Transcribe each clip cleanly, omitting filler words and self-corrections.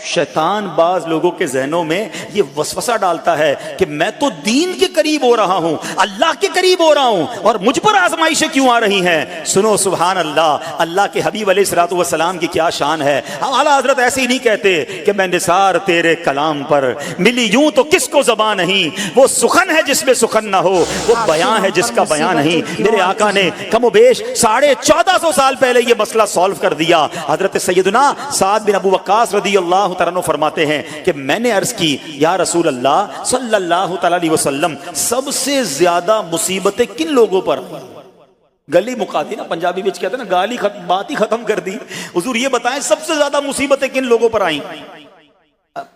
شیطان بعض لوگوں کے ذہنوں میں یہ وسوسہ ڈالتا ہے کہ میں تو دین کے قریب ہو رہا ہوں، اللہ کے قریب ہو رہا ہوں، اور مجھ پر آزمائشیں کیوں آ رہی ہیں؟ سنو سبحان اللہ، اللہ کے حبیب علیہ الصلوۃ والسلام کی کیا شان ہے۔ اعلیٰ حضرت ایسے ہی نہیں کہتے کہ میں نثار تیرے کلام پر ملی یوں تو کس کو زبان نہیں، وہ سخن ہے جس میں سخن نہ ہو، وہ بیان ہے جس کا بیان نہیں۔ میرے آقا نے کم و بیش 1450 سال پہلے یہ مسئلہ سالو کر دیا۔ حضرت سیدنا سعد بن ابو وقاص رضی اللہ تعالیٰ عنہ فرماتے ہیں کہ میں نے عرض کی یا رسول اللہ صلی اللہ تعالیٰ علیہ وسلم، سب سے زیادہ مصیبتیں کن لوگوں پر؟ گلی مکا دی نا، پنجابی میں کہتے ہیں نا، گالی بات ہی ختم کر دی۔ حضور یہ بتائیں سب سے زیادہ مصیبتیں کن لوگوں پر آئیں؟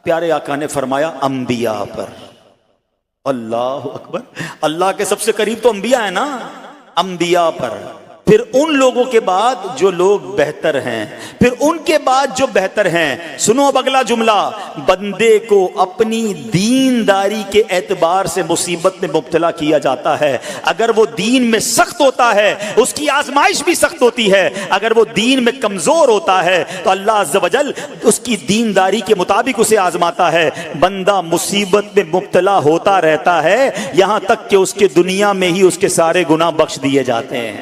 پیارے آقا نے فرمایا انبیاء پر۔ اللہ اکبر، اللہ کے سب سے قریب تو انبیاء ہیں نا، انبیاء پر، پھر ان لوگوں کے بعد جو لوگ بہتر ہیں، پھر ان کے بعد جو بہتر ہیں۔ سنو اب اگلا جملہ، بندے کو اپنی دینداری کے اعتبار سے مصیبت میں مبتلا کیا جاتا ہے۔ اگر وہ دین میں سخت ہوتا ہے اس کی آزمائش بھی سخت ہوتی ہے، اگر وہ دین میں کمزور ہوتا ہے تو اللہ عز و جل اس کی دینداری کے مطابق اسے آزماتا ہے۔ بندہ مصیبت میں مبتلا ہوتا رہتا ہے یہاں تک کہ اس کے دنیا میں ہی اس کے سارے گناہ بخش دیے جاتے ہیں۔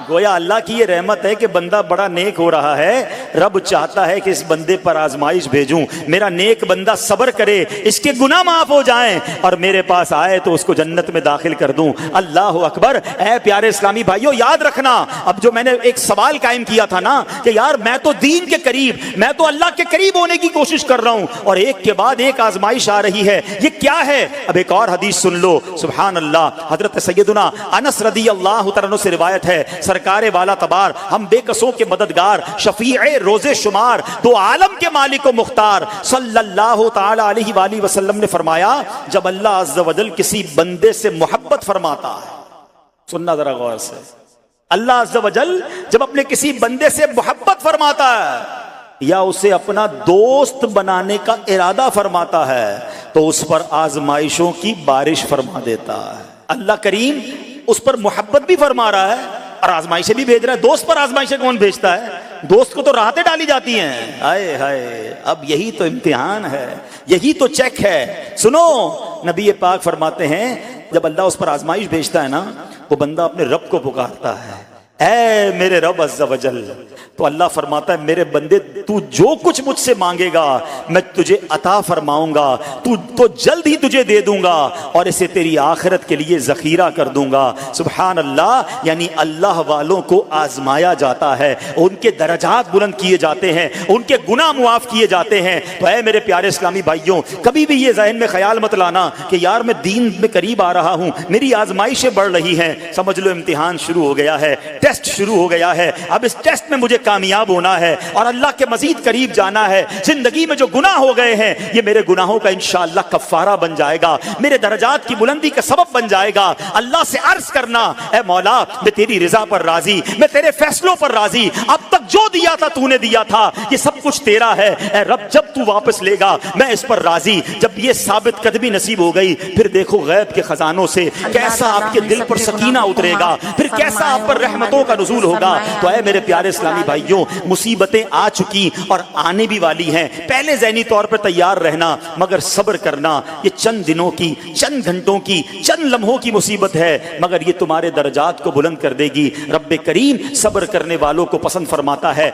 گویا اللہ کی یہ رحمت ہے کہ بندہ بڑا نیک ہو رہا ہے، رب چاہتا ہے کہ اس بندے پر آزمائش بھیجوں، میرا نیک بندہ صبر کرے، اس کے گناہ معاف ہو جائیں اور میرے پاس آئے تو اس کو جنت میں داخل کر دوں۔ اللہ اکبر۔ اے پیارے اسلامی بھائیو، یاد رکھنا، اب جو میں نے ایک سوال قائم کیا تھا نا کہ یار میں تو دین کے قریب، میں تو اللہ کے قریب ہونے کی کوشش کر رہا ہوں اور ایک کے بعد ایک آزمائش آ رہی ہے، یہ کیا ہے؟ اب ایک اور حدیث سن لو، سبحان اللہ۔ حضرت سیدنا انس رضی اللہ تعالیٰ عنہ سے روایت ہے، سرکار والا تبار، ہم بے قصوں کے مددگار، شفیع روز شمار، دو عالم کے مالک و مختار صلی اللہ تعالی علیہ وآلہ وسلم نے فرمایا، جب اللہ عز و جل کسی بندے سے محبت فرماتا ہے، سننا ذرا غور سے، اللہ عز و جل جب اپنے کسی بندے سے محبت فرماتا ہے یا اسے اپنا دوست بنانے کا ارادہ فرماتا ہے تو اس پر آزمائشوں کی بارش فرما دیتا ہے۔ اللہ کریم اس پر محبت بھی فرما رہا ہے اور آزمائشیں بھی بھیج رہا ہے۔ دوست پر آزمائشیں کون بھیجتا ہے؟ دوست کو تو راحتیں ڈالی جاتی ہیں۔ ہائے ہائے، اب یہی تو امتحان ہے، یہی تو چیک ہے۔ سنو، نبی پاک فرماتے ہیں جب اللہ اس پر آزمائش بھیجتا ہے نا، وہ بندہ اپنے رب کو پکارتا ہے، اے میرے رب عز و جل، تو اللہ فرماتا ہے میرے بندے تو جو کچھ مجھ سے مانگے گا میں تجھے عطا فرماؤں گا، تو جلد ہی تجھے دے دوں گا اور اسے تیری آخرت کے لیے ذخیرہ کر دوں گا۔ سبحان اللہ، یعنی اللہ والوں کو آزمایا جاتا ہے، ان کے درجات بلند کیے جاتے ہیں، ان کے گناہ معاف کیے جاتے ہیں۔ تو اے میرے پیارے اسلامی بھائیوں، کبھی بھی یہ ذہن میں خیال مت لانا کہ یار میں دین میں قریب آ رہا ہوں، میری آزمائشیں بڑھ رہی ہیں، سمجھ لو امتحان شروع ہو گیا ہے، ٹیسٹ شروع ہو گیا ہے، اب اس ٹیسٹ میں مجھے کامیاب ہونا ہے اور اللہ کے مزید قریب جانا ہے۔ زندگی میں جو گناہ ہو گئے ہیں یہ میرے گناہوں کا انشاءاللہ کفارہ بن جائے گا، میرے درجات کی بلندی کا سبب بن جائے گا۔ اللہ سے عرض کرنا، اے مولا میں تیری رضا پر راضی، میں تیرے فیصلوں پر راضی، اب تک جو دیا تھا تو نے دیا تھا، یہ سب کچھ تیرا ہے، اے رب جب تو واپس لے گا میں اس پر راضی۔ جب یہ ثابت قدمی نصیب ہو گئی پھر دیکھو غیب کے خزانوں سے کیسا آپ کے دل پر سکینہ اترے گا، پھر کیسا آپ پر رحمتوں کا نزول ہوگا۔ تو اے میرے پیارے اسلامی بھائیوں، مصیبتیں آ چکی اور آنے بھی والی ہیں، پہلے ذہنی طور پر تیار رہنا، مگر صبر کرنا۔ یہ چند دنوں کی، چند گھنٹوں کی، چند لمحوں کی مصیبت ہے، مگر یہ تمہارے درجات کو بلند کر دے گی۔ رب کریم صبر کرنے والوں کو پسند فرماتا ہے۔